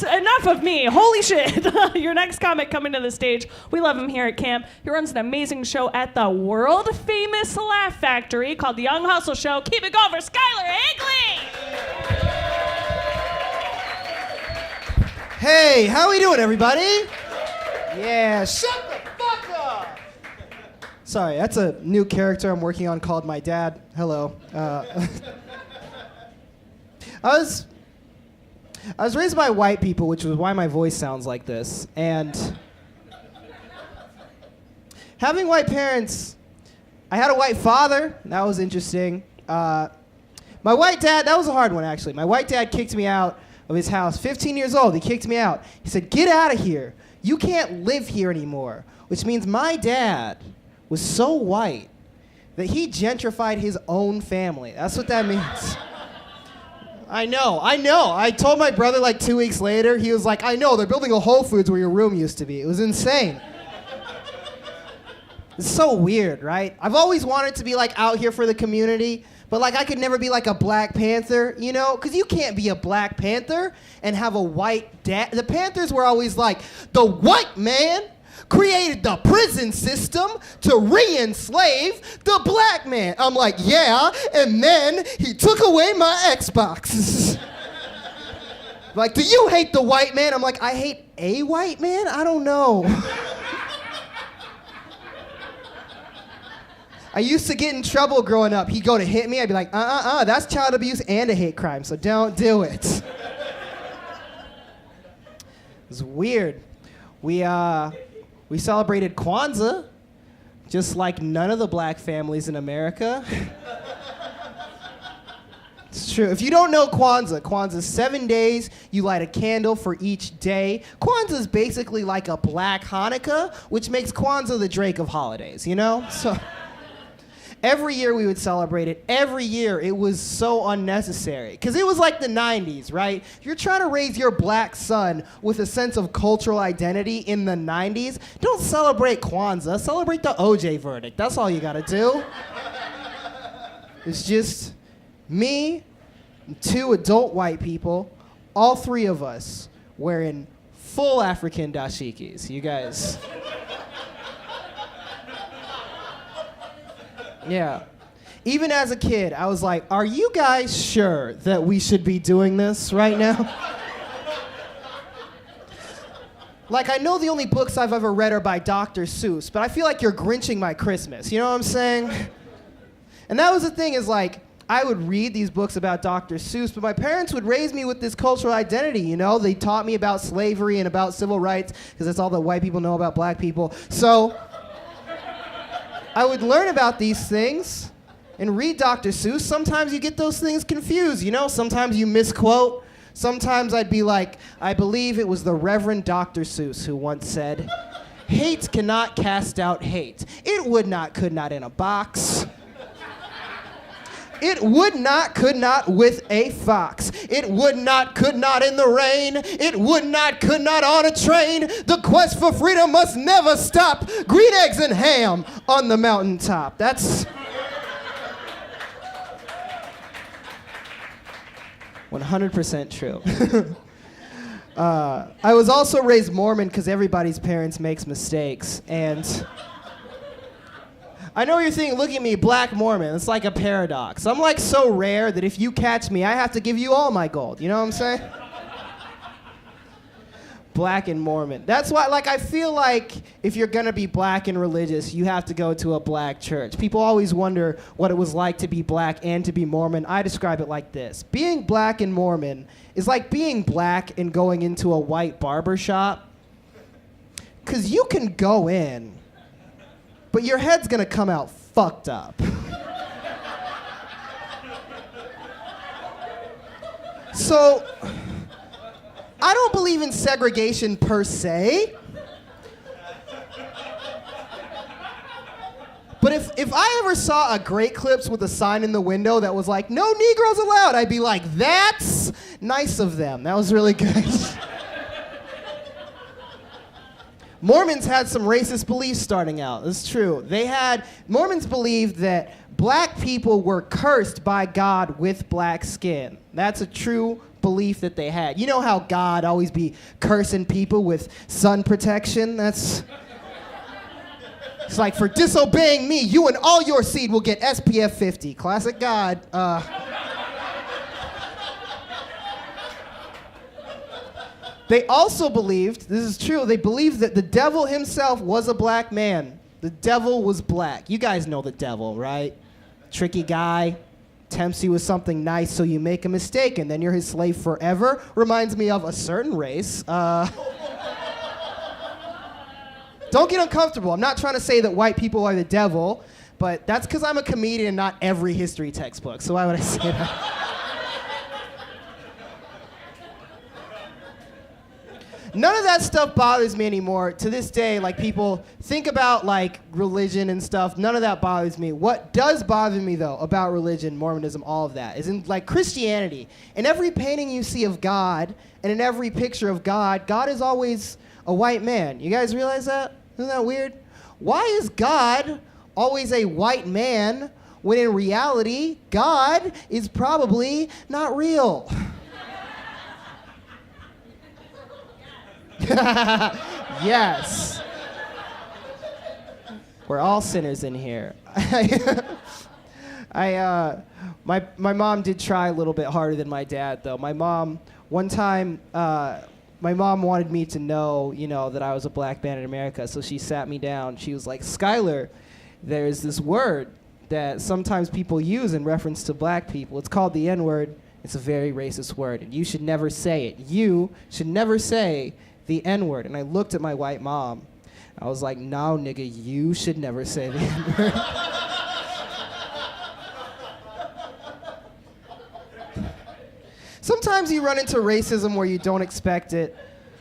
So enough of me. Holy shit. Your next comic coming to the stage. We love him here at camp. He runs an amazing show at the world-famous Laugh Factory called The Young Hustle Show. Keep it going for Skyler Higley. Hey, how we doing, everybody? Yeah, shut the fuck up! Sorry, that's a new character I'm working on called My Dad. Hello. I was raised by white people, which was why my voice sounds like this. And having white parents, I had a white father. That was interesting. My white dad, that was a hard one, actually. My white dad kicked me out of his house. 15 years old, he kicked me out. He said, "Get out of here. You can't live here anymore." Which means my dad was so white that he gentrified his own family. That's what that means. I know. I told my brother like 2 weeks later, he was like, "I know, they're building a Whole Foods where your room used to be." It was insane. It's so weird, right? I've always wanted to be like out here for the community, but like I could never be like a Black Panther, you know? Because you can't be a Black Panther and have a white dad. The Panthers were always like, the white man created the prison system to re-enslave the black man. I'm like, yeah, and then he took away my Xbox. Like, do you hate the white man? I'm like, I hate a white man? I don't know. I used to get in trouble growing up. He'd go to hit me. I'd be like, that's child abuse and a hate crime, so don't do it. It's weird. We celebrated Kwanzaa, just like none of the black families in America. It's true. If you don't know Kwanzaa's 7 days. You light a candle for each day. Kwanzaa is basically like a black Hanukkah, which makes Kwanzaa the Drake of holidays, you know? So every year we would celebrate it. Every year it was so unnecessary. Because it was like the 90s, right? If you're trying to raise your black son with a sense of cultural identity in the 90s, don't celebrate Kwanzaa. Celebrate the OJ verdict. That's all you gotta do. It's just me and 2 adult white people, all 3 of us wearing full African dashikis. You guys. Yeah. Even as a kid, I was like, are you guys sure that we should be doing this right now? Like, I know the only books I've ever read are by Dr. Seuss, but I feel like you're Grinching my Christmas. You know what I'm saying? And that was the thing, is like, I would read these books about Dr. Seuss, but my parents would raise me with this cultural identity, you know? They taught me about slavery and about civil rights, because that's all that white people know about black people. So I would learn about these things and read Dr. Seuss. Sometimes you get those things confused, you know? Sometimes you misquote. Sometimes I'd be like, I believe it was the Reverend Dr. Seuss who once said, "Hate cannot cast out hate. It would not, could not in a box. It would not, could not with a fox. It would not, could not in the rain. It would not, could not on a train. The quest for freedom must never stop. Green eggs and ham on the mountaintop." That's 100% true. I was also raised Mormon because everybody's parents makes mistakes. And I know you're thinking, look at me, black Mormon. It's like a paradox. I'm like so rare that if you catch me, I have to give you all my gold. You know what I'm saying? Black and Mormon. That's why, like, I feel like if you're gonna be black and religious, you have to go to a black church. People always wonder what it was like to be black and to be Mormon. I describe it like this. Being black and Mormon is like being black and going into a white barber shop. 'Cause you can go in, but your head's gonna come out fucked up. So, I don't believe in segregation per se. But if I ever saw a Great Clips with a sign in the window that was like, "No Negroes allowed," I'd be like, that's nice of them. That was really good. Mormons had some racist beliefs starting out. It's true. Mormons believed that black people were cursed by God with black skin. That's a true belief that they had. You know how God always be cursing people with sun protection? It's like, for disobeying me, you and all your seed will get SPF 50. Classic God. They also believed, this is true, they believed that the devil himself was a black man. The devil was black. You guys know the devil, right? Tricky guy, tempts you with something nice so you make a mistake and then you're his slave forever. Reminds me of a certain race. Don't get uncomfortable. I'm not trying to say that white people are the devil, but that's because I'm a comedian and not every history textbook. So why would I say that? None of that stuff bothers me anymore. To this day, like, people think about, like, religion and stuff. None of that bothers me. What does bother me, though, about religion, Mormonism, all of that, is in, like, Christianity. In every painting you see of God, and in every picture of God, God is always a white man. You guys realize that? Isn't that weird? Why is God always a white man when in reality, God is probably not real? Yes. We're all sinners in here. My mom did try a little bit harder than my dad, though. My mom, one time, my mom wanted me to know, that I was a black man in America, so she sat me down. She was like, Skyler, there's this word that sometimes people use in reference to black people. It's called the N-word. It's a very racist word, and you should never say it. You should never say the N-word. And I looked at my white mom. I was like, no, nigga, you should never say the N-word. Sometimes you run into racism where you don't expect it.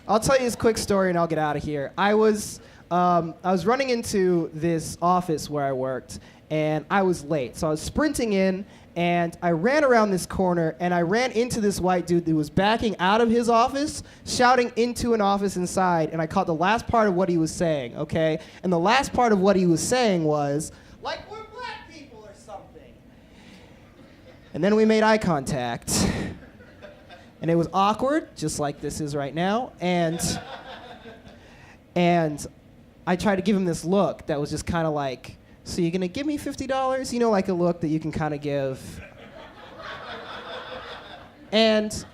I'll tell you this quick story and I'll get out of here. I was running into this office where I worked, and I was late. So I was sprinting in, and I ran around this corner, and I ran into this white dude who was backing out of his office, shouting into an office inside, and I caught the last part of what he was saying, okay? And the last part of what he was saying was, like, we're black people or something. And then we made eye contact. And it was awkward, just like this is right now, and I tried to give him this look that was just kind of like, so you're gonna give me $50? You know, like a look that you can kind of give. And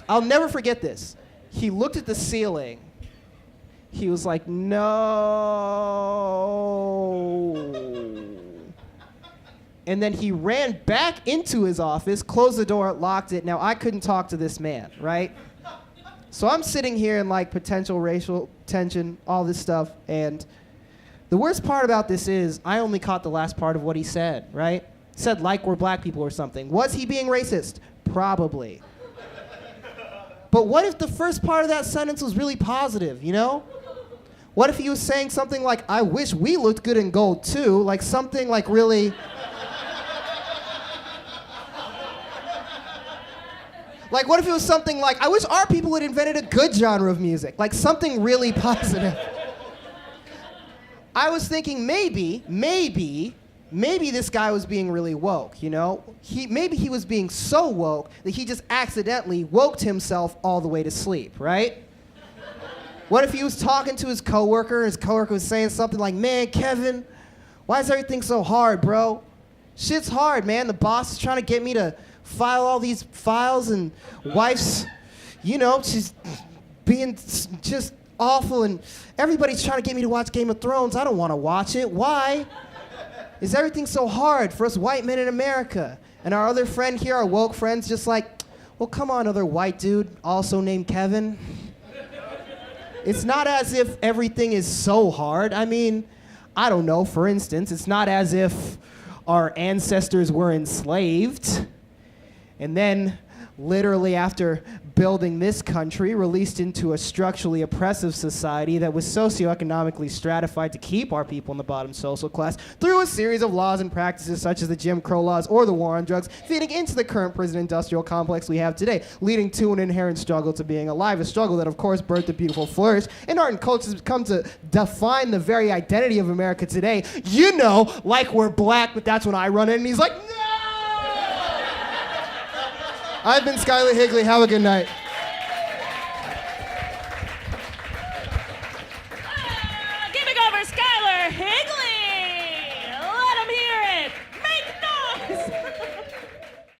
I'll never forget this. He looked at the ceiling. He was like, no. And then he ran back into his office, closed the door, locked it. Now, I couldn't talk to this man, right? So I'm sitting here in, like, potential racial tension, all this stuff, and the worst part about this is I only caught the last part of what he said, right? He said, like, we're black people or something. Was he being racist? Probably. But what if the first part of that sentence was really positive, What if he was saying something like, I wish we looked good in gold too, like something like really... Like, what if it was something like, I wish our people had invented a good genre of music, like something really positive. I was thinking maybe this guy was being really woke, Maybe he was being so woke that he just accidentally woked himself all the way to sleep, right? What if he was talking to his coworker, and his coworker was saying something like, man, Kevin, why is everything so hard, bro? Shit's hard, man. The boss is trying to get me to file all these files, and wife's, she's being just awful, and everybody's trying to get me to watch Game of Thrones. I don't want to watch it. Why is everything so hard for us white men in America? And our other friend here, our woke friend's just like, well, come on, other white dude, also named Kevin. It's not as if everything is so hard. I mean, I don't know, for instance, it's not as if our ancestors were enslaved and then literally after building this country, released into a structurally oppressive society that was socioeconomically stratified to keep our people in the bottom social class through a series of laws and practices such as the Jim Crow laws or the war on drugs, feeding into the current prison-industrial complex we have today, leading to an inherent struggle to being alive, a struggle that, of course, birthed a beautiful flourish in art and culture has come to define the very identity of America today. Like we're black, but that's when I run in, and he's like, no! I've been Skyler Higley. Have a good night.